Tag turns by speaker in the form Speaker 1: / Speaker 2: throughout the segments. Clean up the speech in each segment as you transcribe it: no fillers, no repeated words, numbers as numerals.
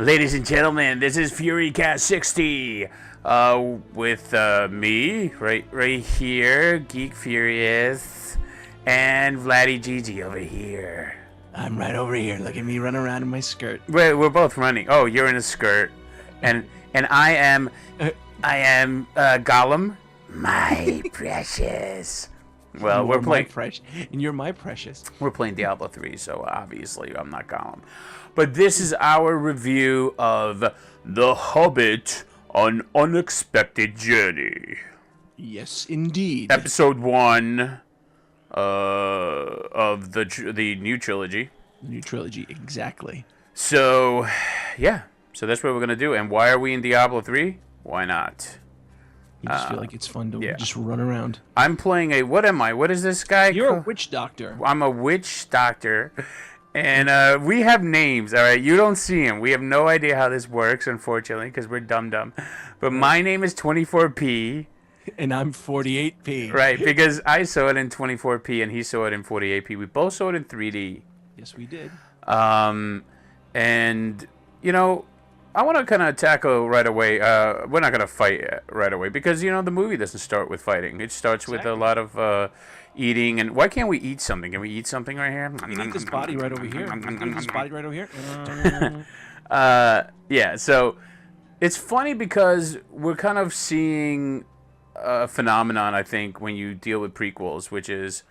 Speaker 1: Ladies and gentlemen, this is Furycast 60 with me right here, GeekFurious, and VladyGG over here.
Speaker 2: I'm right over here. Look at me run around in my skirt.
Speaker 1: We're both running. Oh, you're in a skirt, and I am Gollum, my precious. Well, we're playing
Speaker 2: precious, and you're my precious.
Speaker 1: We're playing Diablo 3, so obviously I'm not Gollum. But this is our review of The Hobbit: An Unexpected Journey.
Speaker 2: Yes, indeed.
Speaker 1: Episode 1 of the new trilogy.
Speaker 2: New trilogy, exactly.
Speaker 1: So, yeah. So that's what we're going to do. And why are we in Diablo 3? Why not?
Speaker 2: You just feel like it's fun to just run around.
Speaker 1: I'm playing a... What am I? What is this guy?
Speaker 2: You're a witch doctor.
Speaker 1: I'm a witch doctor. And we have names, all right? You don't see them. We have no idea how this works, unfortunately, because we're dumb. But my name is 24P.
Speaker 2: And I'm 48P.
Speaker 1: Right, because I saw it in 24P and he saw it in 48P. We both saw it in 3D.
Speaker 2: Yes, we did.
Speaker 1: And, you know, I want to kind of tackle right away. We're not going to fight right away because, you know, the movie doesn't start with fighting. It starts with a lot of... eating. And why can't we eat something? Can we eat something right here?
Speaker 2: We can eat this body right over here. This body right over here.
Speaker 1: Yeah, so it's funny because we're kind of seeing a phenomenon, I think, when you deal with prequels, which is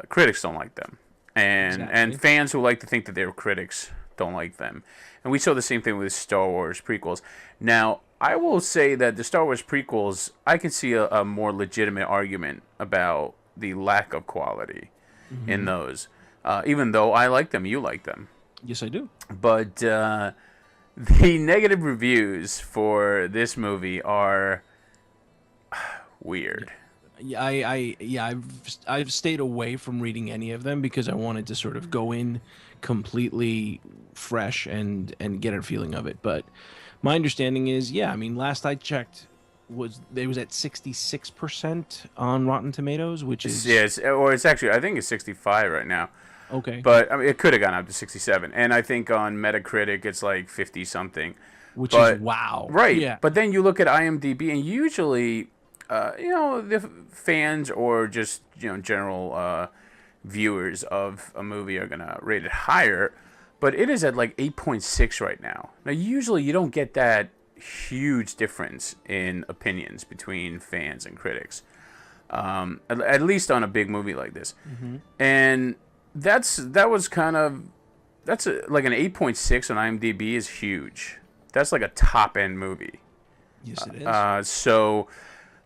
Speaker 1: critics don't like them. And fans who like to think that they're critics don't like them. And we saw the same thing with Star Wars prequels. Now, I will say that the Star Wars prequels, I can see a more legitimate argument about the lack of quality in those. Even though I like them, you like them.
Speaker 2: Yes, I do.
Speaker 1: But the negative reviews for this movie are weird.
Speaker 2: Yeah, I've stayed away from reading any of them because I wanted to sort of go in completely fresh and get a feeling of it. But my understanding is, I mean, last I checked, it was at 66% on Rotten Tomatoes, which is
Speaker 1: it's actually, I think it's 65 right now.
Speaker 2: Okay,
Speaker 1: but I mean, it could have gone up to 67, and I think on Metacritic it's like 50 something,
Speaker 2: which is wow,
Speaker 1: right?
Speaker 2: Yeah.
Speaker 1: But then you look at IMDb, and usually, you know, the fans or just general viewers of a movie are gonna rate it higher, but it is at like 8.6 right now. Now, usually you don't get that huge difference in opinions between fans and critics, at least on a big movie like this. And like an 8.6 on IMDb is huge. That's like a top end movie.
Speaker 2: Yes, it is.
Speaker 1: So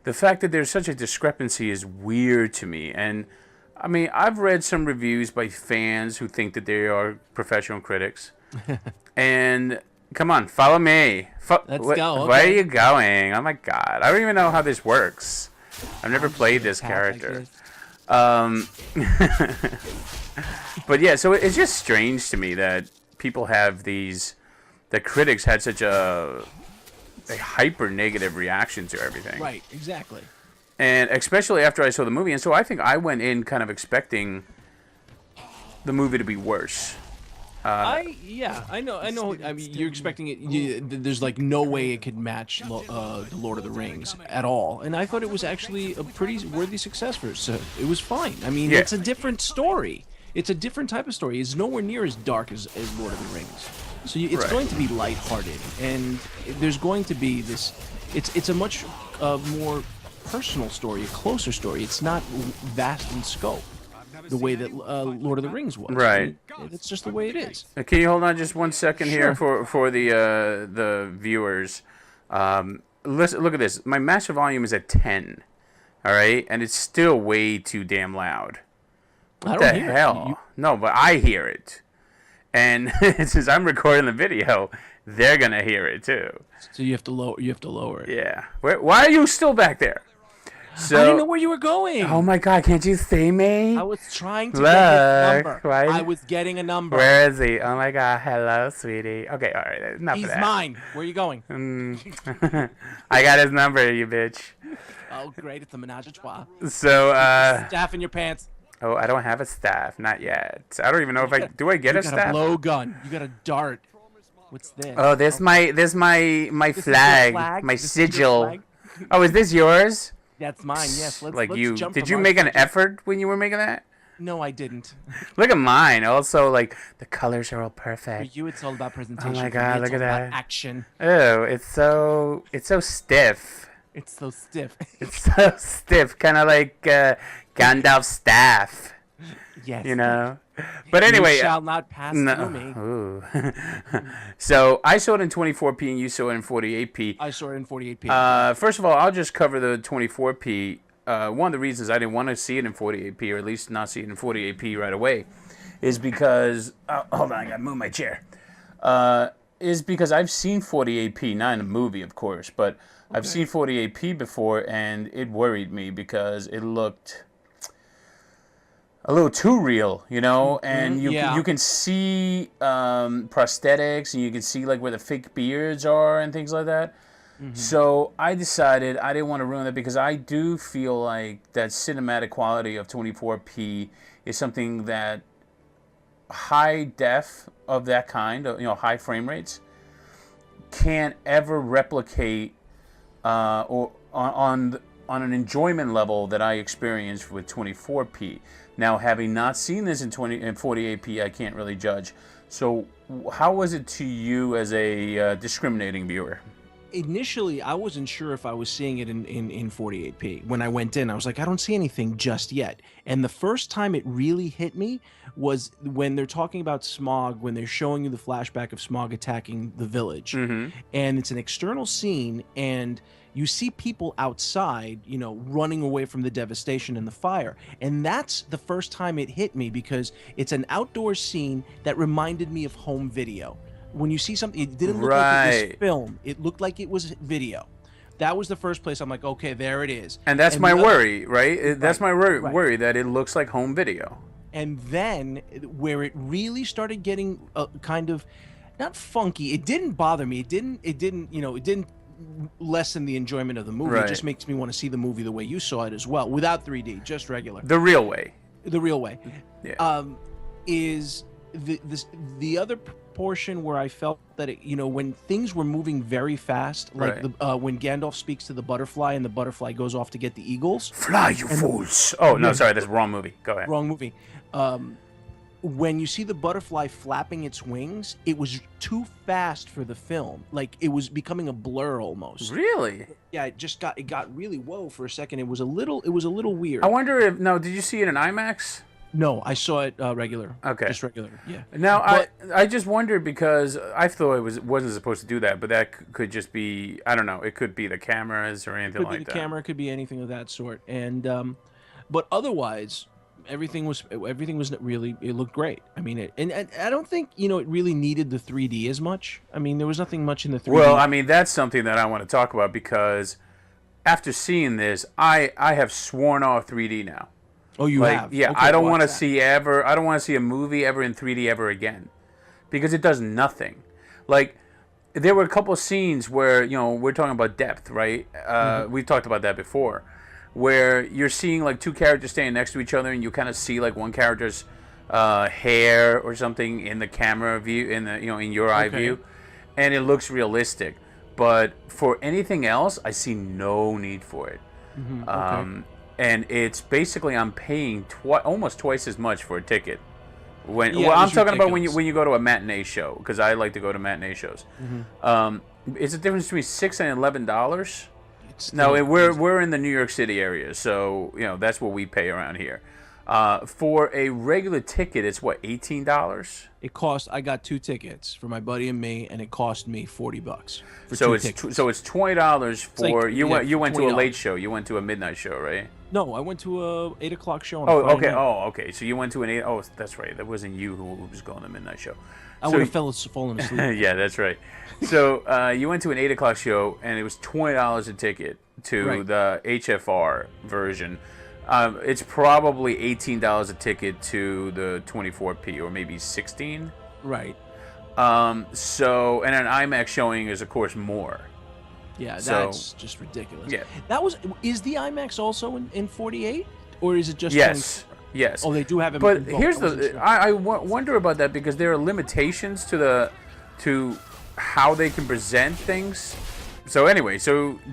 Speaker 1: the fact that there's such a discrepancy is weird to me. And I mean, I've read some reviews by fans who think that they are professional critics, and come on, follow me.
Speaker 2: Let's go. Okay.
Speaker 1: Where are you going? Oh my god, I don't even know how this works. I've never played this character. But yeah, so it's just strange to me that people have that critics had such a hyper negative reaction to everything.
Speaker 2: Right, exactly.
Speaker 1: And especially after I saw the movie, and so I think I went in kind of expecting the movie to be worse.
Speaker 2: I know. I mean, you're expecting it. There's like no way it could match the Lord of the Rings at all, and I thought it was actually a pretty worthy success for it. So it was fine. I mean, it's a different story. It's a different type of story. It's nowhere near as dark as Lord of the Rings. So it's going to be lighthearted, and there's going to be this. It's a much more personal story, a closer story. It's not vast in scope the way that Lord of the Rings was.
Speaker 1: Right.
Speaker 2: It's just the way it is.
Speaker 1: Can you hold on just 1 second here for the viewers? Listen, look at this. My master volume is at 10. All right, and it's still way too damn loud.
Speaker 2: What the hell?
Speaker 1: No, but I hear it. And since I'm recording the video, they're gonna hear it too.
Speaker 2: So you have to lower it.
Speaker 1: Yeah. Why are you still back there? So,
Speaker 2: I didn't know where you were going.
Speaker 1: Oh my god, can't you see me?
Speaker 2: I was trying to get his number.
Speaker 1: Right?
Speaker 2: I was getting a number.
Speaker 1: Where is he? Oh my god, hello, sweetie. Okay, alright, enough
Speaker 2: He's
Speaker 1: of that.
Speaker 2: mine. Where are you going?
Speaker 1: I got his number, you bitch.
Speaker 2: Oh, great, it's a menage a trois.
Speaker 1: So,
Speaker 2: Staff in your pants.
Speaker 1: Oh, I don't have a staff, not yet. I don't even know if I get a staff.
Speaker 2: You got a blowgun. You got a dart. What's this?
Speaker 1: Oh, this my
Speaker 2: This is your
Speaker 1: flag, my
Speaker 2: This is your
Speaker 1: sigil.
Speaker 2: flag?
Speaker 1: Oh, is this yours?
Speaker 2: That's mine. Yes. Let's
Speaker 1: Like
Speaker 2: let's jump
Speaker 1: did
Speaker 2: from
Speaker 1: you
Speaker 2: our
Speaker 1: make an
Speaker 2: subject.
Speaker 1: effort when you were making that?
Speaker 2: No, I didn't.
Speaker 1: Look at mine. Also, like the colors are all
Speaker 2: For
Speaker 1: perfect.
Speaker 2: you, it's all about presentation.
Speaker 1: Oh my
Speaker 2: For
Speaker 1: God,
Speaker 2: me, it's
Speaker 1: look at
Speaker 2: all about
Speaker 1: that.
Speaker 2: action.
Speaker 1: Oh, it's so stiff.
Speaker 2: It's so stiff.
Speaker 1: It's so stiff, kind of like Gandalf's staff.
Speaker 2: Yes.
Speaker 1: You know. But anyway,
Speaker 2: you shall not pass through me.
Speaker 1: Ooh. So I saw it in 24p and you saw it in 48p.
Speaker 2: I saw it in 48p.
Speaker 1: First of all, I'll just cover the 24p. One of the reasons I didn't want to see it in 48p, or at least not see it in 48p right away, is because hold on, I gotta move my chair. Is because I've seen 48p, not in a movie, of course, but I've seen 48p before, and it worried me because it looked a little too real, you know, and you can see prosthetics, and you can see like where the fake beards are and things like that. So I decided I didn't want to ruin that because I do feel like that cinematic quality of 24p is something that high def of that kind, you know, high frame rates, can't ever replicate or on an enjoyment level that I experienced with 24p. Now, having not seen this in 48p, I can't really judge. So, how was it to you as a discriminating viewer?
Speaker 2: Initially, I wasn't sure if I was seeing it in 48p. When I went in, I was like, I don't see anything just yet. And the first time it really hit me was when they're talking about Smaug, when they're showing you the flashback of Smaug attacking the village. And it's an external scene, and you see people outside, you know, running away from the devastation and the fire. And that's the first time it hit me, because it's an outdoor scene that reminded me of home video. When you see something, it didn't look like it was film. It looked like it was video. That was the first place I'm like, okay, there it is.
Speaker 1: And that's my worry, right? That's my worry,
Speaker 2: right.
Speaker 1: that it looks like home video.
Speaker 2: And then where it really started getting kind of, not funky, it didn't bother me. It didn't, you know, it didn't lessen the enjoyment of the movie.
Speaker 1: Right.
Speaker 2: It just makes me want to see the movie the way you saw it as well, without 3D, just regular.
Speaker 1: The real way.
Speaker 2: The real way.
Speaker 1: Yeah.
Speaker 2: Is the other portion where I felt that it, you know, when things were moving very fast, like when Gandalf speaks to the butterfly and the butterfly goes off to get the eagles.
Speaker 1: Fly, you fools! Oh no, sorry, that's the wrong movie. Go ahead.
Speaker 2: Wrong movie. When you see the butterfly flapping its wings, it was too fast for the film. Like it was becoming a blur almost.
Speaker 1: Really?
Speaker 2: Yeah, it got really whoa for a second. It was a little weird.
Speaker 1: I wonder if did you see it in IMAX?
Speaker 2: No, I saw it regular.
Speaker 1: Okay.
Speaker 2: Just regular. Yeah.
Speaker 1: Now I just wondered because I thought it wasn't supposed to do that, but that could just be, I don't know, it could be the cameras or anything like that.
Speaker 2: Could be the camera, could be anything of that sort. And but otherwise everything was really, it looked great. I mean, and I don't think, you know, it really needed the 3D as much. I mean, there was nothing much in the 3D.
Speaker 1: Well, I mean, that's something that I want to talk about because after seeing this, I have sworn off 3D now.
Speaker 2: Oh, you have?
Speaker 1: Yeah,
Speaker 2: okay,
Speaker 1: I don't want to see I don't want to see a movie ever in 3D ever again because it does nothing. Like, there were a couple of scenes where, you know, we're talking about depth, right? We've talked about that before, where you're seeing like two characters standing next to each other and you kind of see like one character's hair or something in the camera view, in the, you know, in your eye view, and it looks realistic. But for anything else, I see no need for it. And it's basically I'm paying almost twice as much for a ticket. Well, I'm talking about when you go to a matinee show, because I like to go to matinee shows. It's a difference between $6 and $11. No, we're in the New York City area, so you know that's what we pay around here. For a regular ticket, it's what, $18?
Speaker 2: It cost. I got 2 tickets for my buddy and me, and it cost me $40 for
Speaker 1: so
Speaker 2: 2
Speaker 1: it's
Speaker 2: tickets.
Speaker 1: So it's $20 for
Speaker 2: like,
Speaker 1: you went to a
Speaker 2: $20.
Speaker 1: late show. You went to a midnight show, right?
Speaker 2: No, I went to a 8 o'clock show on
Speaker 1: Oh,
Speaker 2: Friday
Speaker 1: okay.
Speaker 2: night.
Speaker 1: Oh, okay. So you went to an 8. Oh, that's right. That wasn't you who was going to the midnight show.
Speaker 2: I would have fallen asleep.
Speaker 1: Yeah, that's right. So you went to an 8 o'clock show, and it was $20 a ticket to the HFR version. It's probably $18 a ticket to the 24p, or maybe 16.
Speaker 2: Right.
Speaker 1: So, and an IMAX showing is of course more.
Speaker 2: Yeah, that's just ridiculous.
Speaker 1: Yeah.
Speaker 2: Is the IMAX also in 48, or is it just?
Speaker 1: Yes. Yes.
Speaker 2: Oh, they do have it.
Speaker 1: But here's I wonder about that because there are limitations to how they can present things. So anyway,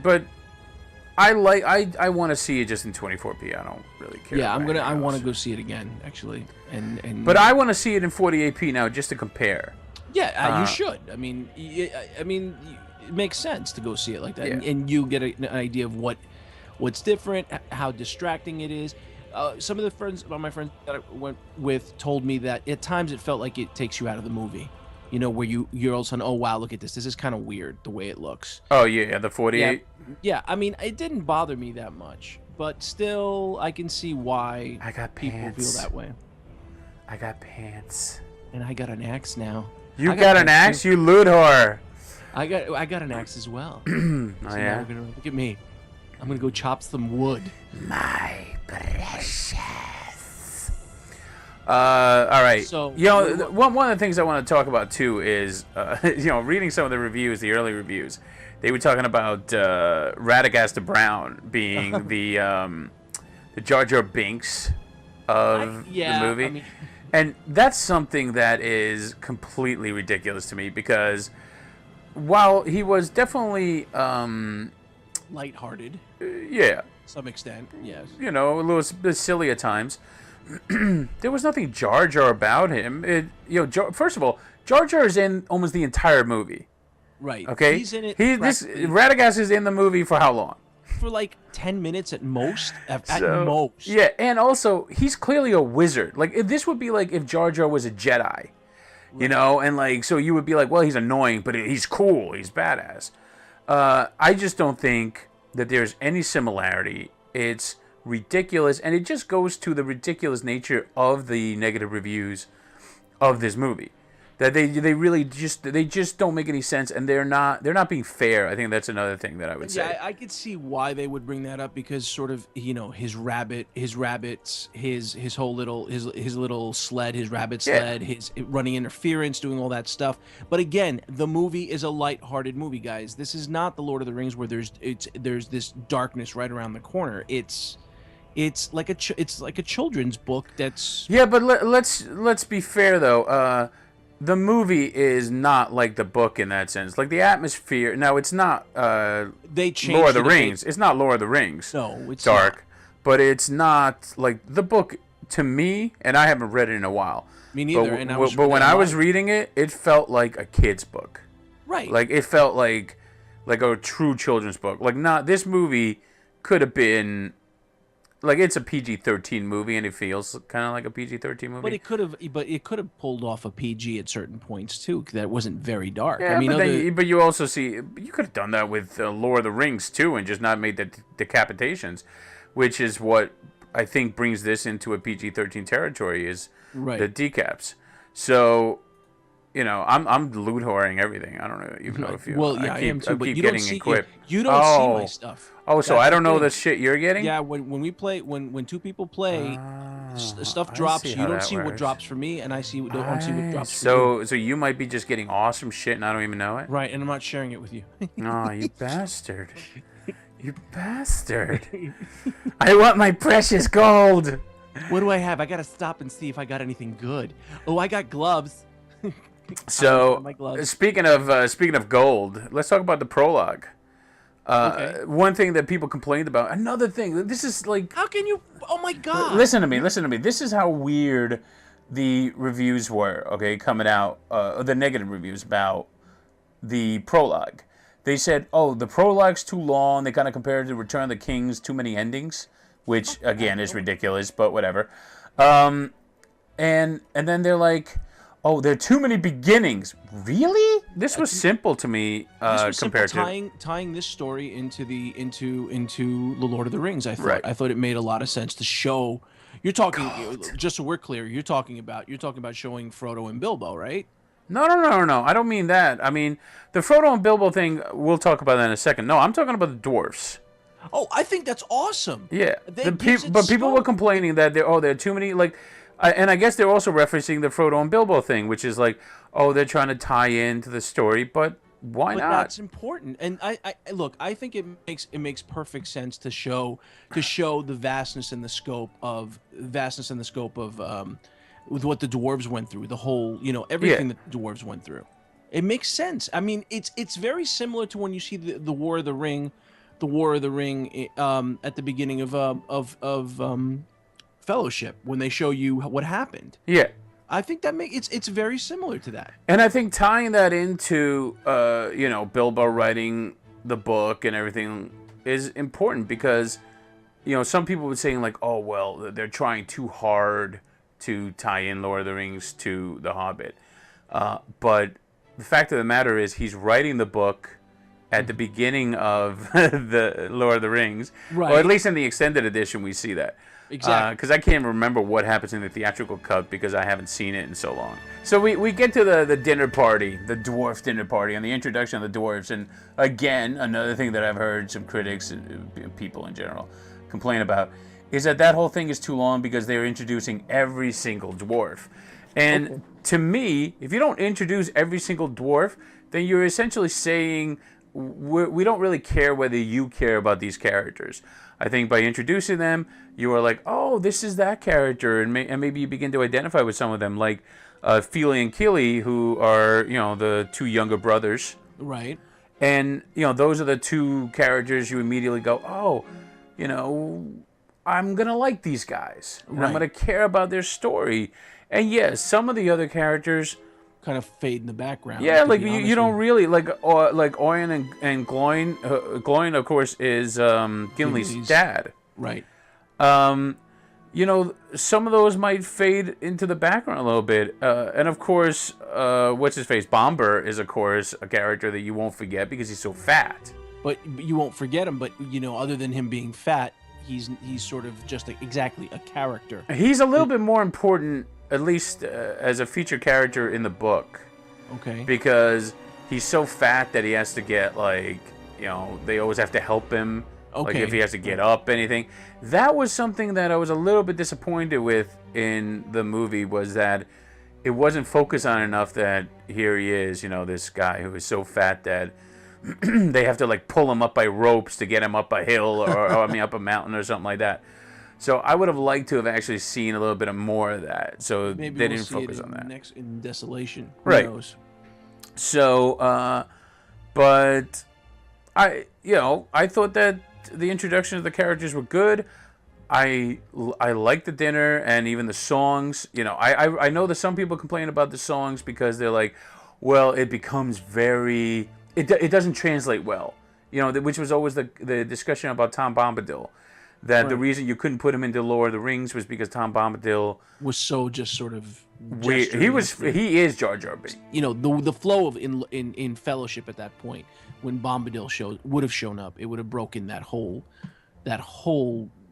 Speaker 1: but I want to see it just in 24p. I don't really care.
Speaker 2: Yeah, I want to go see it again, actually, and.
Speaker 1: But I want to see it in 48p now, just to compare.
Speaker 2: Yeah, you should. I mean, it makes sense to go see it like that, and you get an idea of what's different, how distracting it is. Some of my friends that I went with told me that at times it felt like it takes you out of the movie. You know, where you're all of a sudden, oh wow, look at this. This is kind of weird the way it looks.
Speaker 1: Oh yeah, the 48.
Speaker 2: Yeah, I mean, it didn't bother me that much, but still, I can see why people feel that way.
Speaker 1: I got pants.
Speaker 2: And I got an axe now.
Speaker 1: You got an axe, you loot whore.
Speaker 2: I got an axe as well.
Speaker 1: Oh yeah.
Speaker 2: Now we're gonna look at me. I'm gonna go chop some wood.
Speaker 1: My precious. All right.
Speaker 2: So,
Speaker 1: one of the things I want to talk about too is, reading some of the reviews, the early reviews. They were talking about Radagast Brown being the Jar Jar Binks of the movie, I mean... and that's something that is completely ridiculous to me because while he was definitely
Speaker 2: lighthearted,
Speaker 1: to
Speaker 2: some extent, yes,
Speaker 1: a little bit silly at times. There was nothing Jar Jar about him. First of all, Jar Jar is in almost the entire movie.
Speaker 2: Right.
Speaker 1: Okay.
Speaker 2: He's in it.
Speaker 1: Radagast is in the movie for how long?
Speaker 2: For like 10 minutes at most. At most.
Speaker 1: Yeah, and also he's clearly a wizard. Like this would be like if Jar Jar was a Jedi, and like so you would be like, well, he's annoying, but he's cool. He's badass. I just don't think that there's any similarity. It's ridiculous, and it just goes to the ridiculous nature of the negative reviews of this movie. That they really just don't make any sense, and they're not being fair. I think that's another thing that I would say.
Speaker 2: Yeah, I could see why they would bring that up because sort of his rabbits, his whole little his little sled, his rabbit sled, his running interference, doing all that stuff. But again, the movie is a lighthearted movie, guys. This is not the Lord of the Rings where there's this darkness right around the corner. It's like a children's book. That's
Speaker 1: but let's be fair though. The movie is not like the book in that sense. Like the atmosphere. Now it's not.
Speaker 2: They changed
Speaker 1: Lord of the Rings. It's not Lord of the Rings.
Speaker 2: No, it's
Speaker 1: dark,
Speaker 2: not.
Speaker 1: But it's not like the book to me. And I haven't read it in a while.
Speaker 2: Me neither.
Speaker 1: But when I was reading it, it felt like a kid's book.
Speaker 2: Right.
Speaker 1: Like it felt like a true children's book. Like this movie could have been. Like it's a PG-13 movie, and it feels kind of like a PG-13 movie.
Speaker 2: But it could have pulled off a PG at certain points too. That wasn't very dark.
Speaker 1: Yeah, but you also see you could have done that with Lord of the Rings too, and just not made the decapitations, which is what I think brings this into a PG-13 territory is the decaps. So, I'm loot whoring everything. I don't even know if you.
Speaker 2: Well, yeah, I am too. But you don't see you don't see my stuff.
Speaker 1: Oh, so I don't know the shit you're getting?
Speaker 2: Yeah, when we play, when two people play, stuff drops. You don't see what drops for me, and I don't see what drops for you.
Speaker 1: So you might be just getting awesome shit, and I don't even know it?
Speaker 2: Right, and I'm not sharing it with you.
Speaker 1: Oh, you bastard. You bastard. I want my precious gold.
Speaker 2: What do I have? I gotta stop and see if I got anything good. Oh, I got gloves.
Speaker 1: So, speaking of gold, let's talk about the prologue.
Speaker 2: Okay.
Speaker 1: One thing that people complained about. Another thing. This is like.
Speaker 2: How can you? Oh my God!
Speaker 1: Listen to me. This is how weird the reviews were. Okay, coming out. The negative reviews about the prologue. They said, "Oh, the prologue's too long." They kind of compared it to Return of the King's too many endings, which again is ridiculous, but whatever. And then they're like. Oh, there are too many beginnings. Really? This was simple to me compared to
Speaker 2: tying this story into the Lord of the Rings. I thought
Speaker 1: I
Speaker 2: thought it made a lot of sense to show. You're talking just so we're clear. You're talking about showing Frodo and Bilbo, right?
Speaker 1: No. I don't mean that. I mean the Frodo and Bilbo thing. We'll talk about that in a second. No, I'm talking about the dwarfs.
Speaker 2: Oh, I think that's awesome.
Speaker 1: Yeah, but people were complaining that there are too many like. And I guess they're also referencing the Frodo and Bilbo thing, which is like, oh, they're trying to tie into the story, but why not?
Speaker 2: That's important. And I look, I think it makes perfect sense to show the vastness and the scope of with what the dwarves went through, the whole, everything that the dwarves went through. It makes sense. I mean, it's very similar to when you see the War of the Ring, at the beginning of Fellowship, when they show you what happened.
Speaker 1: Yeah.
Speaker 2: I think that it's very similar to that.
Speaker 1: And I think tying that into you know, Bilbo writing the book and everything is important because, you know, some people were saying like, oh well, they're trying too hard to tie in Lord of the Rings to The Hobbit. But the fact of the matter is he's writing the book at the beginning of the Lord of the Rings.
Speaker 2: Right.
Speaker 1: Or at least in the extended edition we see that.
Speaker 2: Exactly.
Speaker 1: Because I can't remember what happens in the theatrical cut because I haven't seen it in so long. So we get to the dinner party, the dwarf dinner party, and the introduction of the dwarves. And again, another thing that I've heard some critics and people in general complain about is that whole thing is too long because they're introducing every single dwarf. And to me, if you don't introduce every single dwarf, then you're essentially saying we don't really care whether you care about these characters. I think by introducing them, you are like, oh, this is that character, and maybe you begin to identify with some of them, like Fili and Kili, who are, you know, the two younger brothers.
Speaker 2: Right.
Speaker 1: And, you know, those are the two characters you immediately go, oh, you know, I'm going to like these guys. And I'm going to care about their story. And yes, some of the other characters
Speaker 2: kind of fade in the background.
Speaker 1: Yeah, like you don't really like Owen and Gloin. Gloin, of course, is Gimli's dad.
Speaker 2: Right.
Speaker 1: You know, some of those might fade into the background a little bit. And of course, what's his face? Bomber is, of course, a character that you won't forget because he's so fat.
Speaker 2: But you won't forget him. But you know, other than him being fat, he's sort of just exactly a character.
Speaker 1: He's a little bit more important, at least as a featured character in the book.
Speaker 2: Okay.
Speaker 1: Because he's so fat that he has to get, like, you know, they always have to help him.
Speaker 2: Okay.
Speaker 1: Like if he has to get up, anything. That was something that I was a little bit disappointed with in the movie, was that it wasn't focused on enough that here he is, you know, this guy who is so fat that they have to, like, pull him up by ropes to get him up a hill or I mean, up a mountain or something like that. So I would have liked to have actually seen a little bit more of that. So
Speaker 2: maybe
Speaker 1: they
Speaker 2: we'll
Speaker 1: didn't
Speaker 2: see
Speaker 1: focus
Speaker 2: it
Speaker 1: on that.
Speaker 2: Next in Desolation.
Speaker 1: Right.
Speaker 2: Who knows?
Speaker 1: So, but I thought that the introduction of the characters were good. I like the dinner and even the songs. You know, I know that some people complain about the songs because they're like, well, it becomes very, it doesn't translate well. You know, which was always the discussion about Tom Bombadil. That the reason you couldn't put him into Lord of the Rings was because Tom Bombadil
Speaker 2: was so just sort of
Speaker 1: weird. He is Jar Jar Binks.
Speaker 2: You know, the flow of in Fellowship at that point, when Bombadil would have shown up, it would have broken that whole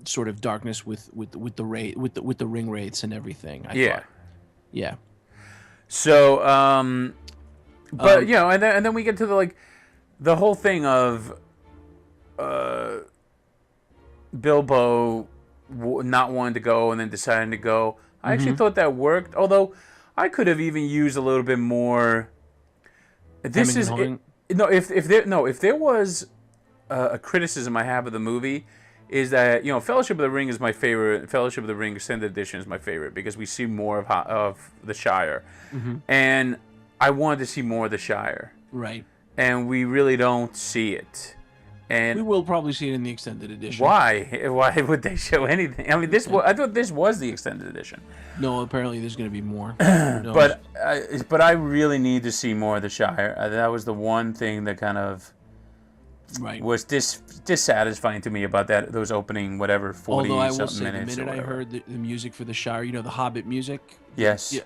Speaker 2: sort of darkness with the ring wraiths and everything. I thought. Yeah.
Speaker 1: So but you know, and then we get to the whole thing of Bilbo not wanting to go and then deciding to go. I actually thought that worked, although I could have even used a little bit more. This is if there was a criticism I have of the movie, is that, you know, Fellowship of the Ring is my favorite. Fellowship of the Ring Extended Edition is my favorite because we see more of the Shire, and I wanted to see more of the Shire.
Speaker 2: Right.
Speaker 1: And we really don't see it. And
Speaker 2: we will probably see it in the extended edition.
Speaker 1: Why? Why would they show anything? I mean, I thought this was the extended edition.
Speaker 2: No, apparently there's going to be more.
Speaker 1: But I really need to see more of the Shire. That was the one thing that kind of was dissatisfying to me about those opening 40 minutes.
Speaker 2: Although I will say, the minute I heard the music for the Shire, you know, the Hobbit music.
Speaker 1: Yes.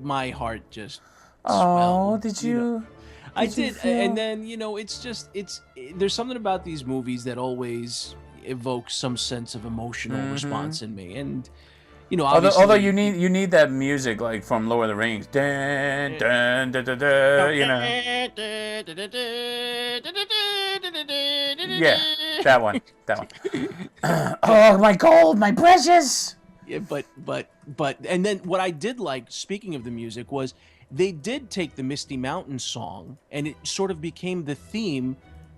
Speaker 2: My heart just.
Speaker 1: Oh,
Speaker 2: swelled,
Speaker 1: did you?
Speaker 2: Know? I did, and then, you know, there's something about these movies that always evokes some sense of emotional response in me, and you know,
Speaker 1: although you need that music like from Lord of the Rings, dun, dun, dun, dun, dun, you know. Yeah, that one. Oh, my gold, my precious.
Speaker 2: Yeah, but, and then what I did like, speaking of the music, was they did take the Misty Mountain song, and it sort of became the theme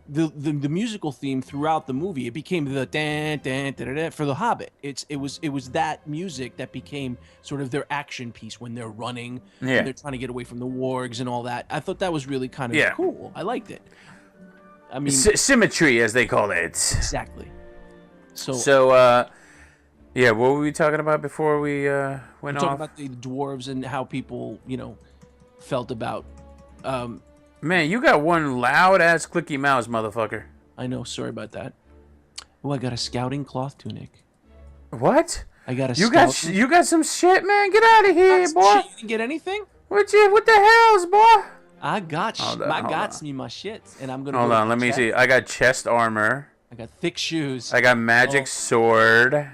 Speaker 2: the musical theme throughout the movie. It became the dan dan da, da, da, for the Hobbit. It was that music that became sort of their action piece when they're running, when they're trying to get away from the wargs and all that. I thought that was really kind of cool. I liked it. I mean,
Speaker 1: symmetry, as they call it.
Speaker 2: Exactly.
Speaker 1: So, yeah, what were we talking about before we went off?
Speaker 2: Talking about the dwarves and how people, felt about.
Speaker 1: Man, you got one loud ass clicky mouse, motherfucker.
Speaker 2: I know. Sorry about that. Oh, I got a scouting cloth tunic.
Speaker 1: What?
Speaker 2: I got a.
Speaker 1: You got some shit, man. Get out of here, boy.
Speaker 2: You didn't get anything?
Speaker 1: What the hell's, boy?
Speaker 2: I got my shit, and I'm gonna.
Speaker 1: Hold on, let me see. I got chest armor.
Speaker 2: I got thick shoes.
Speaker 1: I got magic sword.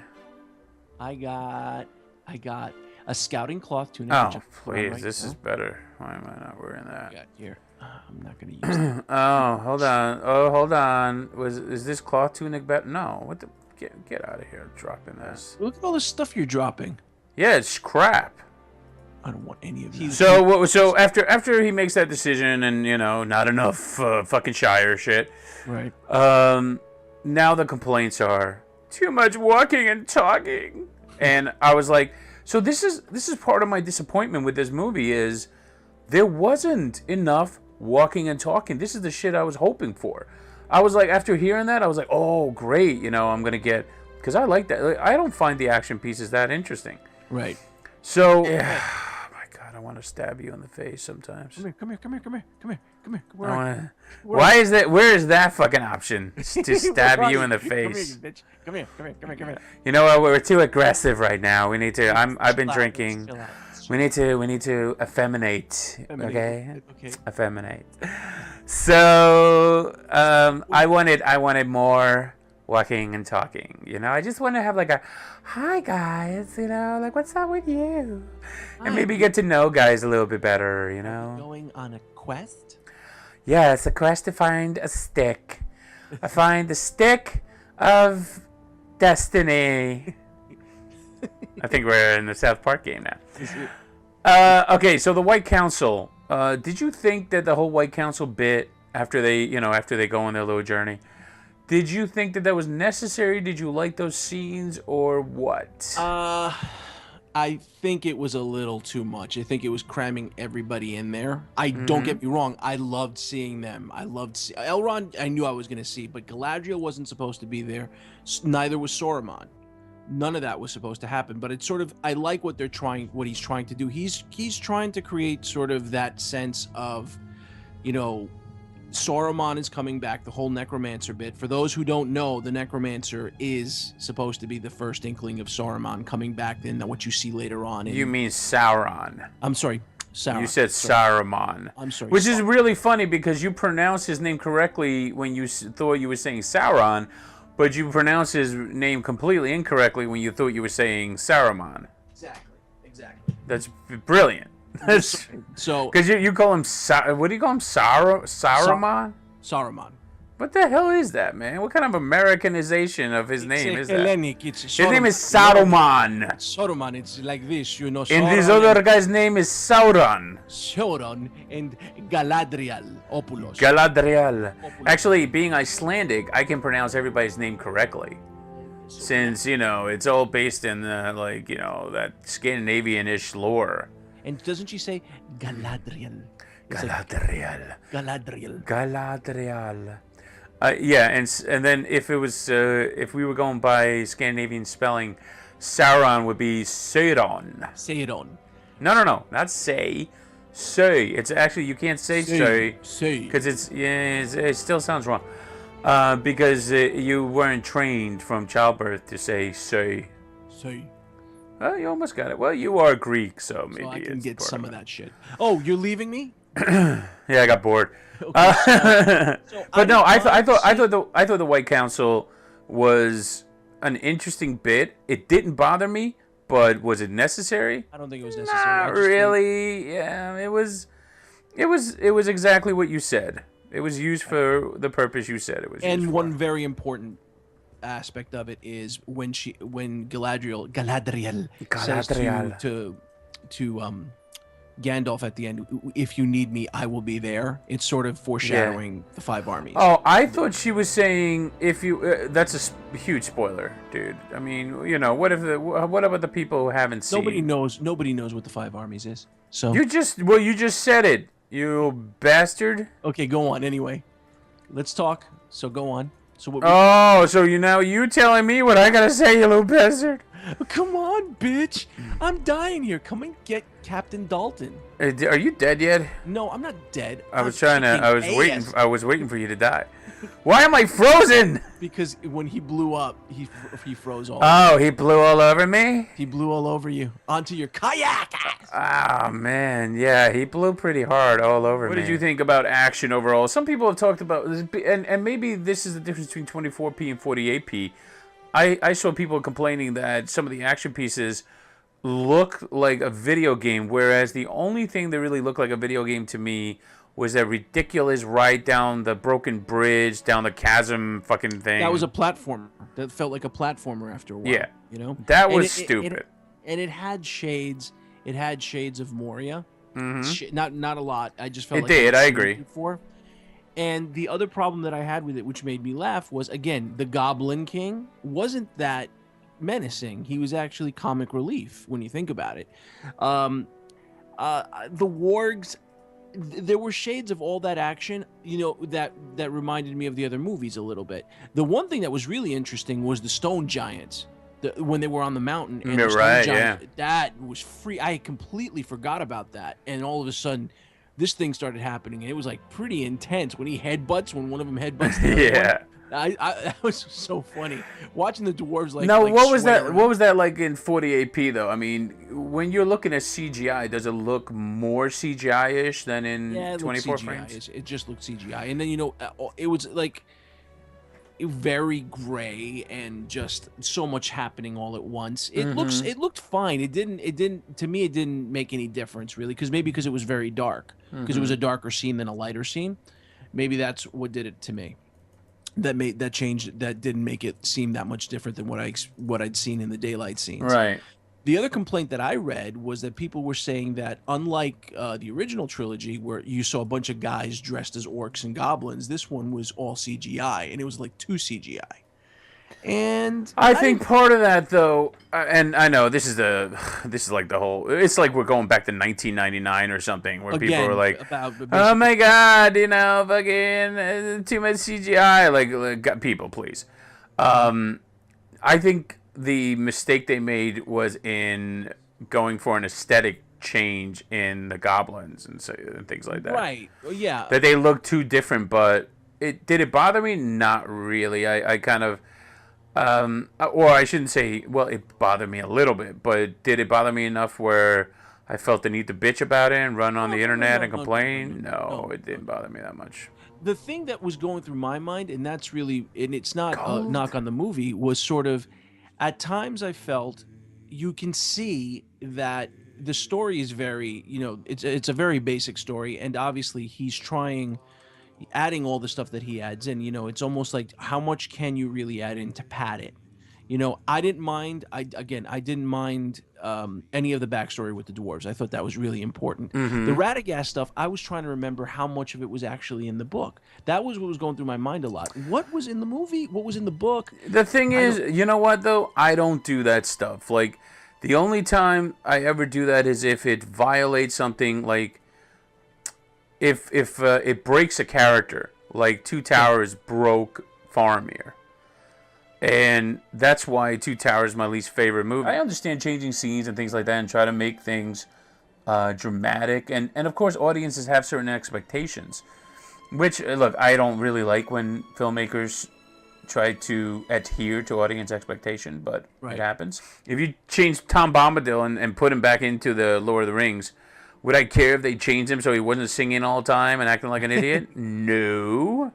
Speaker 2: I got a scouting cloth tunic.
Speaker 1: Oh, please, this is better. Why am I not wearing that?
Speaker 2: I got here. I'm not gonna use it.
Speaker 1: Oh, hold on. Oh, hold on. Is this cloth tunic better? No. What the? Get out of here! I'm dropping this.
Speaker 2: Look at all the stuff you're dropping.
Speaker 1: Yeah, it's crap.
Speaker 2: I don't want any of these.
Speaker 1: So after he makes that decision and not enough fucking Shire shit.
Speaker 2: Right.
Speaker 1: Now the complaints are too much walking and talking, and I was like, so this is part of my disappointment with this movie is there wasn't enough walking and talking. This is the shit I was hoping for. I was like, after hearing that, I was like, oh great, I'm gonna get, because I like that. I don't find the action pieces that interesting.
Speaker 2: Right.
Speaker 1: So. Yeah. I want to stab you in the face sometimes.
Speaker 2: Come here.
Speaker 1: Why is that? Where is that fucking option to stab you in the face?
Speaker 2: Come here.
Speaker 1: You know what? We're too aggressive right now. We need to. I've been drinking. We need to effeminate. Okay. Effeminate. So I wanted more walking and talking. I just want to have like a, hi guys, like what's up with you? And maybe get to know guys a little bit better,
Speaker 2: Going on a quest?
Speaker 1: Yeah, it's a quest to find a stick. I find the stick of destiny. I think we're in the South Park game now. Okay, so the White Council. Did you think that the whole White Council bit after they go on their little journey? Did you think that was necessary? Did you like those scenes or what?
Speaker 2: I think it was a little too much. I think it was cramming everybody in there. Don't get me wrong. I loved seeing them. Elrond, I knew I was going to see, but Galadriel wasn't supposed to be there. Neither was Saruman. None of that was supposed to happen. But it's sort of, I like what he's trying to do. He's trying to create sort of that sense of, Saruman is coming back, the whole necromancer bit. For those who don't know, the necromancer is supposed to be the first inkling of Saruman coming back than what you see later on.
Speaker 1: You mean Sauron.
Speaker 2: I'm sorry, Sauron.
Speaker 1: You said Saruman.
Speaker 2: I'm sorry.
Speaker 1: Which is really funny because you pronounced his name correctly when you thought you were saying Sauron, but you pronounced his name completely incorrectly when you thought you were saying Saruman.
Speaker 2: Exactly.
Speaker 1: That's brilliant.
Speaker 2: So,
Speaker 1: because you call him what do you call him? Saruman?
Speaker 2: Saruman.
Speaker 1: What the hell is that, man? What kind of Americanization of his name is
Speaker 2: Hellenic.
Speaker 1: that? His name is Saruman.
Speaker 2: Saruman. It's like this,
Speaker 1: And this other guy's name is Sauron.
Speaker 2: Sauron and Galadriel.
Speaker 1: Galadriel. Actually, being Icelandic, I can pronounce everybody's name correctly. Since, it's all based in that Scandinavian-ish lore.
Speaker 2: And doesn't she say Galadriel?
Speaker 1: Galadriel. Yeah, and then if it was if we were going by Scandinavian spelling, Sauron would be Sauron. No, not say. Say. It's actually you can't say say because it still sounds wrong. Because you weren't trained from childbirth to say say. Well, you almost got it. Well, you are Greek, so maybe
Speaker 2: I can get some of that shit. Oh, you're leaving me?
Speaker 1: Yeah, I got bored.
Speaker 2: Okay,
Speaker 1: but no, I thought the White Council was an interesting bit. It didn't bother me, but was it necessary?
Speaker 2: I don't think it was necessary.
Speaker 1: Not really. Yeah, it was exactly what you said. It was used for the purpose you said it was.
Speaker 2: And one very important aspect of it is when Galadriel says to Gandalf at the end, if you need me, I will be there. It's sort of foreshadowing the 5 armies.
Speaker 1: Oh, I thought she was saying if you. That's a huge spoiler, dude. I mean, you know, what about the people who haven't seen?
Speaker 2: Nobody knows what the 5 armies is. So
Speaker 1: you just said it, you bastard.
Speaker 2: Okay, go on. Anyway, let's talk. So go on. So what?
Speaker 1: So you telling me what I gotta say, you little bastard?
Speaker 2: Come on, bitch! I'm dying here. Come and get Captain Dalton.
Speaker 1: Are you dead yet?
Speaker 2: No, I'm not dead.
Speaker 1: I was waiting for you to die. Why am I frozen?
Speaker 2: Because when he blew up, he froze all.
Speaker 1: Oh, he blew all over me?
Speaker 2: He blew all over you onto your kayak.
Speaker 1: Oh man, yeah, he blew pretty hard all over me. What did you think about action overall? Some people have talked about, and maybe this is the difference between 24p and 48p. I saw people complaining that some of the action pieces look like a video game, whereas the only thing that really looked like a video game to me was that ridiculous ride down the broken bridge, down the chasm fucking thing.
Speaker 2: That was a platformer. That felt like a platformer after a while.
Speaker 1: Yeah.
Speaker 2: You know?
Speaker 1: That was stupid.
Speaker 2: And it had shades. It had shades of Moria.
Speaker 1: Mm-hmm.
Speaker 2: Not a lot. I just felt
Speaker 1: it
Speaker 2: like
Speaker 1: did. I agree.
Speaker 2: Before. And the other problem that I had with it, which made me laugh, was, again, the Goblin King wasn't that menacing. He was actually comic relief when you think about it. The wargs, there were shades of all that action, you know, that reminded me of the other movies a little bit. The one thing that was really interesting was the stone giants. When they were on the mountain. And the stone giants, that was free. I completely forgot about that. And all of a sudden, this thing started happening, and it was like pretty intense when when one of them headbutts the other one. That was so funny watching the dwarves
Speaker 1: what was that? What was that like in 48p though? I mean, when you're looking at CGI, does it look more CGI-ish than in 24 frames?
Speaker 2: It just looked CGI, and then it was like very gray and just so much happening all at once. It looked fine. It didn't to me. It didn't make any difference really, because it was very dark. Because it was a darker scene than a lighter scene. Maybe that's what did it to me. That didn't make it seem that much different than what I'd seen in the daylight scenes.
Speaker 1: Right.
Speaker 2: The other complaint that I read was that people were saying that unlike the original trilogy, where you saw a bunch of guys dressed as orcs and goblins, this one was all CGI, and it was like 2 CGI. And
Speaker 1: I think part of that, though, and I know this is like the whole. It's like we're going back to 1999 or something, where people are like, "Oh my God, fucking too much CGI." Like people, please. I think the mistake they made was in going for an aesthetic change in the goblins and things like that.
Speaker 2: Right. Yeah.
Speaker 1: That they look too different, but did it bother me? Not really. I kind of. Or I shouldn't say, well, it bothered me a little bit, but did it bother me enough where I felt the need to bitch about it and run on the internet and complain? No, it didn't bother me that much.
Speaker 2: The thing that was going through my mind, and that's really, and it's not a knock on the movie, was sort of, at times I felt you can see that the story is very, it's a very basic story, and obviously he's adding all the stuff that he adds in, it's almost like how much can you really add in to pad it? I didn't mind. I didn't mind any of the backstory with the dwarves. I thought that was really important. The Radagast stuff, I was trying to remember how much of it was actually in the book. That was what was going through my mind a lot. What was in the movie? What was in the book?
Speaker 1: The thing is, you know what though? I don't do that stuff. Like, the only time I ever do that is if it violates something, like if it breaks a character, like Two Towers broke Faramir. And that's why Two Towers is my least favorite movie. I understand changing scenes and things like that and try to make things dramatic. And of course, audiences have certain expectations. Which, look, I don't really like when filmmakers try to adhere to audience expectation, but it happens. If you change Tom Bombadil and put him back into the Lord of the Rings, would I care if they changed him so he wasn't singing all the time and acting like an idiot? No.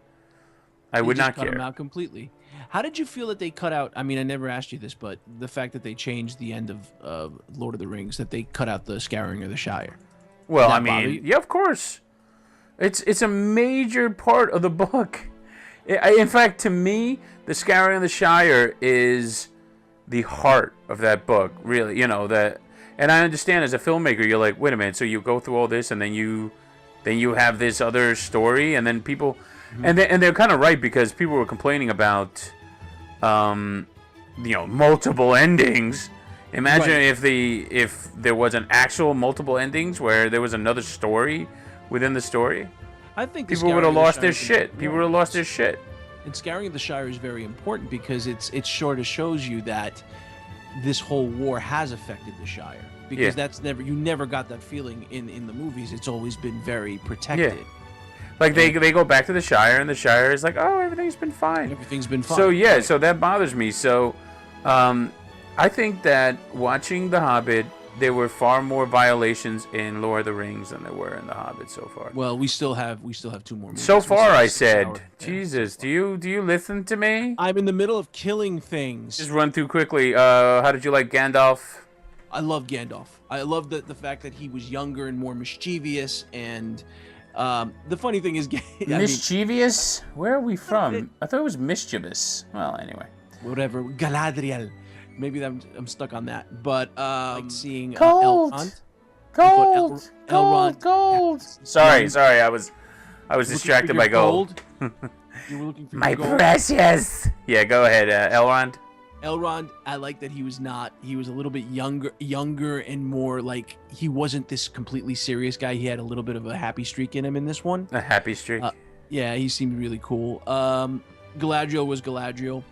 Speaker 1: I would not care.
Speaker 2: Cut him out completely. How did you feel that they cut out, I mean, I never asked you this, but the fact that they changed the end of Lord of the Rings, that they cut out the Scouring of the Shire?
Speaker 1: Well, I mean, yeah, of course. It's a major part of the book. In fact, to me, the Scouring of the Shire is the heart of that book, really. And I understand as a filmmaker, you're like, wait a minute, so you go through all this and then you have this other story, and then people, and they're kind of right, because people were complaining about, multiple endings. Imagine if there was an actual multiple endings where there was another story within the story.
Speaker 2: I think
Speaker 1: people would have lost their shit. People would have lost their shit.
Speaker 2: And Scouring of the Shire is very important because it sort of shows you that this whole war has affected the Shire, because you never got that feeling in the movies. It's always been very protected.
Speaker 1: Yeah. Like they go back to the Shire, and the Shire is like, oh, everything's been fine.
Speaker 2: Everything's been fine.
Speaker 1: So so that bothers me. So I think that watching The Hobbit, there were far more violations in Lord of the Rings than there were in The Hobbit so far.
Speaker 2: Well, we still have 2 more movies.
Speaker 1: So far, I said. Jesus, do you listen to me?
Speaker 2: I'm in the middle of killing things.
Speaker 1: Just run through quickly. How did you like Gandalf?
Speaker 2: I love Gandalf. I love the fact that he was younger and more mischievous, and the funny thing is,
Speaker 1: mischievous? Where are we from? I thought it was mischievous. Well, anyway.
Speaker 2: Whatever. Galadriel. Maybe I'm stuck on that. But like seeing
Speaker 1: Gold.
Speaker 2: Elrond.
Speaker 1: Gold. Sorry. I was distracted by gold.
Speaker 2: You were looking for
Speaker 1: my
Speaker 2: gold.
Speaker 1: precious. Yeah, go ahead, Elrond.
Speaker 2: Elrond, I like that he was a little bit younger and more like, he wasn't this completely serious guy. He had a little bit of a happy streak in him in this one.
Speaker 1: A happy streak.
Speaker 2: Yeah, he seemed really cool. Galadriel was Galadriel.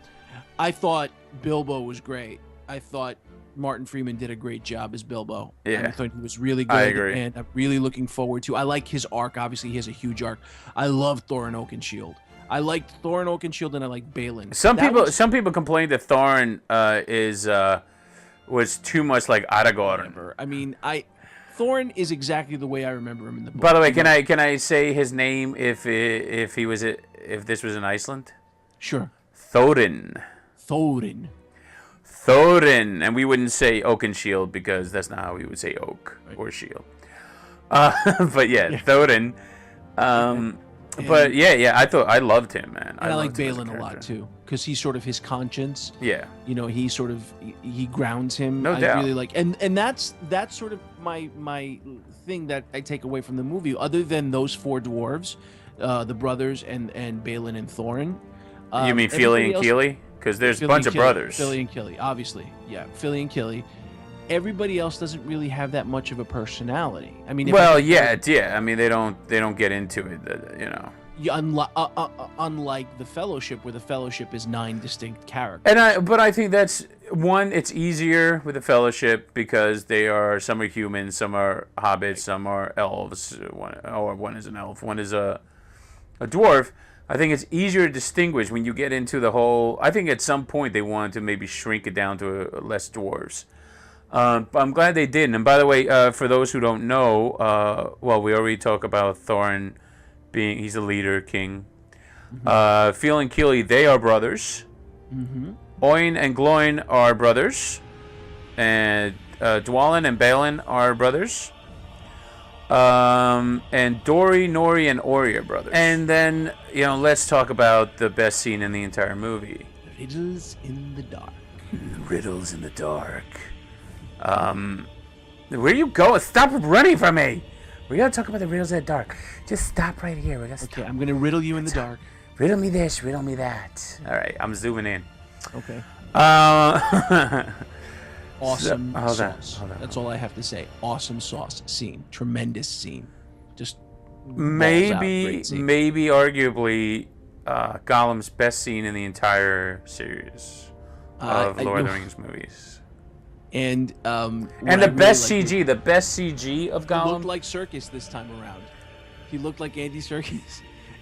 Speaker 2: I thought Bilbo was great. I thought Martin Freeman did a great job as Bilbo.
Speaker 1: Yeah.
Speaker 2: I thought he was really good.
Speaker 1: I agree.
Speaker 2: And I'm really looking forward to. I like his arc. Obviously, he has a huge arc. I love Thorin Oakenshield. I liked Thorin Oakenshield, and I like Balin.
Speaker 1: Some people complained that Thorin was too much like Aragorn.
Speaker 2: I mean, Thorin is exactly the way I remember him in the book.
Speaker 1: By the way, can I say his name if this was in Iceland?
Speaker 2: Sure.
Speaker 1: Thorin. And we wouldn't say Oakenshield because that's not how we would say oak or shield. But yeah, Thorin. But yeah, I loved him, man.
Speaker 2: And I like Balin a lot too, because he's sort of his conscience.
Speaker 1: Yeah.
Speaker 2: He grounds him.
Speaker 1: No doubt.
Speaker 2: I really like, and that's sort of my thing that I take away from the movie. Other than those 4 dwarves, the brothers and Balin and Thorin.
Speaker 1: You mean Fili and Kili? Because there's a bunch of brothers.
Speaker 2: Fili and Kili, obviously. Yeah, Fili and Kili. Everybody else doesn't really have that much of a personality. I mean,
Speaker 1: I mean, they don't get into it,
Speaker 2: Unlike the Fellowship, where the Fellowship is 9 distinct characters.
Speaker 1: But I think that's one. It's easier with the Fellowship because some are humans, some are hobbits, some are elves. One is an elf, one is a dwarf. I think it's easier to distinguish when you get into the whole. I think at some point they wanted to maybe shrink it down to less dwarves. But I'm glad they didn't. And by the way, for those who don't know, we already talked about Thorin he's a leader, king. Fili and Kili, they are brothers. Oin and Gloin are brothers. And Dwalin and Balin are brothers. And Dori, Nori, and Ori are brothers. And then, let's talk about the best scene in the entire movie.
Speaker 2: Riddles in the dark.
Speaker 1: Riddles in the dark. Where you going? Stop running from me. We gotta talk about the riddles in the dark. Just stop right here. We gotta stop.
Speaker 2: Okay, I'm gonna riddle you in the dark.
Speaker 1: Riddle me this, riddle me that. All right, I'm zooming in.
Speaker 2: Okay.
Speaker 1: Awesome
Speaker 2: sauce. That's all I have to say. Awesome sauce scene. Tremendous scene. Just
Speaker 1: maybe arguably Gollum's best scene in the entire series of Lord of the Rings movies.
Speaker 2: And
Speaker 1: the best CG, the best CG of Gollum.
Speaker 2: He looked like Serkis this time around. He looked like Andy Serkis.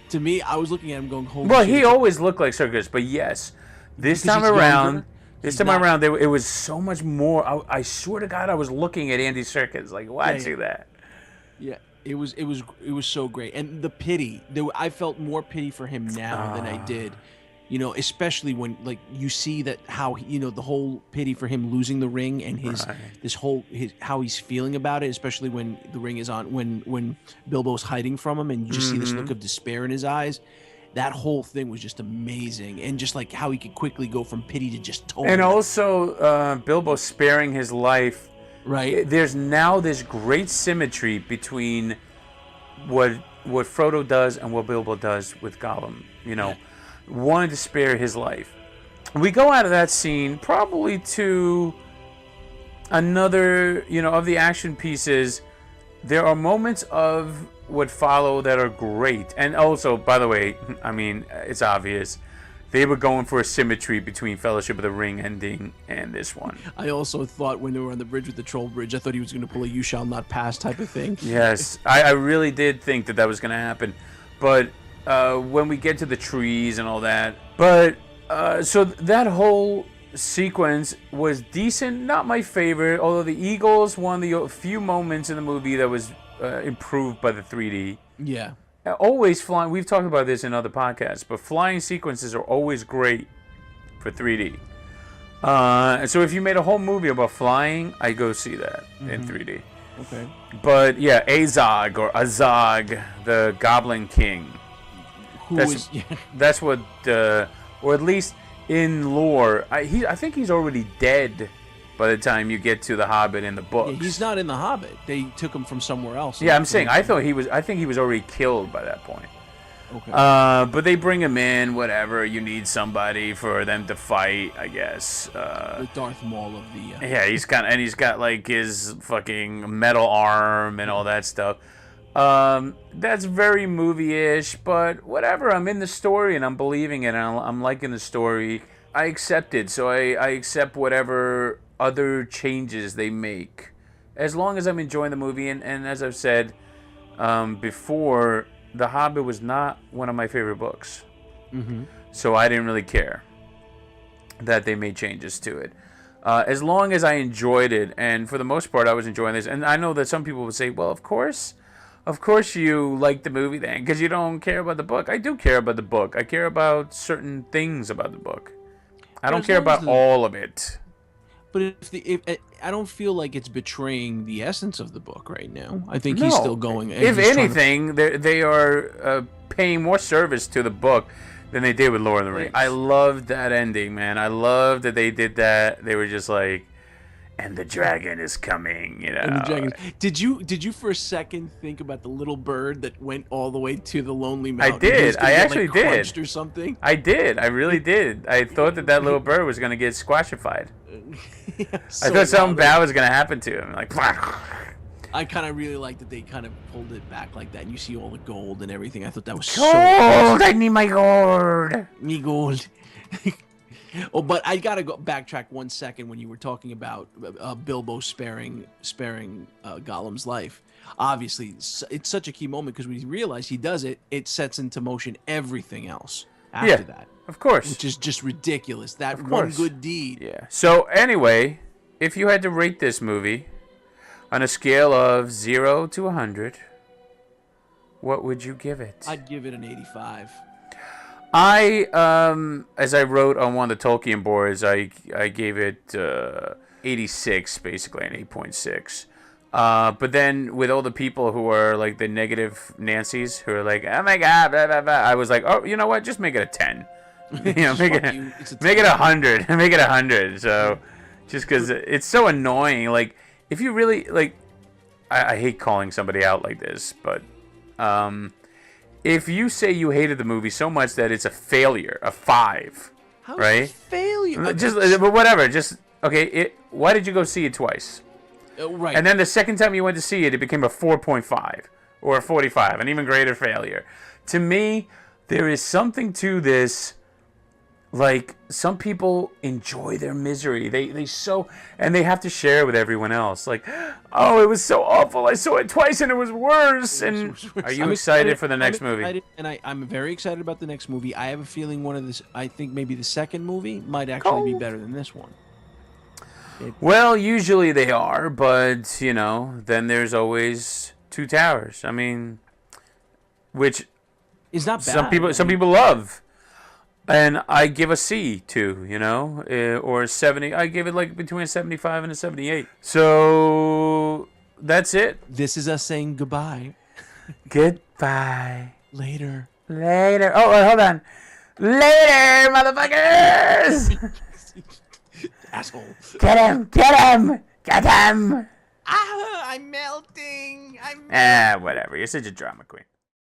Speaker 2: To me, I was looking at him going, holy shit.
Speaker 1: Well, he always looked like Serkis, but yes, this time around, it was so much more. I swear to God, I was looking at Andy Serkis, like watching that.
Speaker 2: Yeah, it was so great, and the pity. I felt more pity for him now than I did. Especially when you see that how the whole pity for him losing the ring and how he's feeling about it, especially when the ring is on, when Bilbo's hiding from him, and you just see this look of despair in his eyes. That whole thing was just amazing, and just how he could quickly go from pity to just total.
Speaker 1: And also Bilbo sparing his life
Speaker 2: Right.
Speaker 1: There's now this great symmetry between what Frodo does and what Bilbo does with Gollum. You know, wanting to spare his life. We go out of that scene probably to another, you know, of the action pieces. There are moments of what follow that are great. And also, by the way, I mean, it's obvious. They were going for a symmetry between Fellowship of the Ring ending and this one.
Speaker 2: I also thought when they were on the bridge with the troll bridge, I thought he was going to pull a "you shall not pass" type of thing.
Speaker 1: Yes, I really did think that was going to happen. But when we get to the trees and all that. But so that whole sequence was decent. Not my favorite, although the Eagles, one of the few moments in the movie that was improved by the 3D.
Speaker 2: Yeah.
Speaker 1: Always flying. We've talked about this in other podcasts, but flying sequences are always great for 3D. And so if you made a whole movie about flying, I go see that in 3D.
Speaker 2: Okay.
Speaker 1: But yeah, Azog or Azog, the Goblin King. That's what, or at least in lore, I think he's already dead by the time you get to the Hobbit in the books.
Speaker 2: Yeah, he's not in the Hobbit. They took him from somewhere else.
Speaker 1: Yeah, I'm saying I think he was already killed by that point.
Speaker 2: Okay.
Speaker 1: But they bring him in. Whatever, you need somebody for them to fight, I guess.
Speaker 2: The Darth Maul of the.
Speaker 1: Yeah, he's got like his fucking metal arm and all that stuff. That's very movie-ish, but whatever. I'm in the story and I'm believing it. And I'm liking the story. I accept it, so I accept whatever other changes they make, as long as I'm enjoying the movie. And as I've said before, The Hobbit was not one of my favorite books, so I didn't really care that they made changes to it. As long as I enjoyed it, and for the most part, I was enjoying this. And I know that some people would say, "Well, of course you like the movie then, because you don't care about the book." I do care about the book. I care about certain things about the book. I don't care about all of it.
Speaker 2: But if I don't feel like it's betraying the essence of the book right now. I think he's still going.
Speaker 1: If anything, they are paying more service to the book than they did with Lord of the Rings. I loved that ending, man. I loved that they did that. They were just like, and the dragon is coming, you know.
Speaker 2: And the dragon. Did you for a second think about the little bird that went all the way to the Lonely Mountain?
Speaker 1: I did. I actually did.
Speaker 2: Crunched or something.
Speaker 1: I did. I really did. I thought that little bird was gonna get squashified. I thought something bad was gonna happen to him. Like,
Speaker 2: I kind of really like that they kind of pulled it back like that. And you see all the gold and everything. I thought that was
Speaker 1: gold.
Speaker 2: So awesome.
Speaker 1: I need my gold.
Speaker 2: Me gold. Oh, but I gotta go backtrack 1 second when you were talking about Bilbo sparing Gollum's life. Obviously, it's such a key moment because when you realize he does it, it sets into motion everything else after that.
Speaker 1: Of course.
Speaker 2: Which is just ridiculous. That one good deed.
Speaker 1: Yeah. So anyway, if you had to rate this movie on a scale of 0 to 100, what would you give it?
Speaker 2: I'd give it an 85.
Speaker 1: As I wrote on one of the Tolkien boards, I gave it 86, basically an 8.6. But then with all the people who are like the negative Nancys who are like, oh my god, blah, blah, blah, I was like, oh, you know what? Just make it a 10. You know, make it 100. Make it 100. So just because it's so annoying. Like, if you really like, I hate calling somebody out like this, but if you say you hated the movie so much that it's a failure, a 5,
Speaker 2: How
Speaker 1: right?
Speaker 2: Failure.
Speaker 1: But whatever. Just okay. Why did you go see it twice?
Speaker 2: Right.
Speaker 1: And then the second time you went to see it, it became a 4.5 or a 45, an even greater failure. To me, there is something to this. Like, some people enjoy their misery. They so, and they have to share with everyone else. Like, oh, it was so awful. I saw it twice and it was worse. And are you excited for the next movie?
Speaker 2: And I'm very excited about the next movie. I have a feeling I think maybe the second movie might actually be better than this one.
Speaker 1: Well, usually they are, but, you know, then there's always Two Towers. I mean, which
Speaker 2: is not bad.
Speaker 1: Some people love. And I give a C to, you know, or 70. I give it like between a 75 and a 78. So that's it.
Speaker 2: This is us saying goodbye.
Speaker 1: Goodbye.
Speaker 2: Later.
Speaker 1: Oh, hold on. Later, motherfuckers.
Speaker 2: Asshole.
Speaker 1: Get him. Get him!
Speaker 2: Ah, I'm melting. I'm melting.
Speaker 1: Whatever. You're such a drama queen.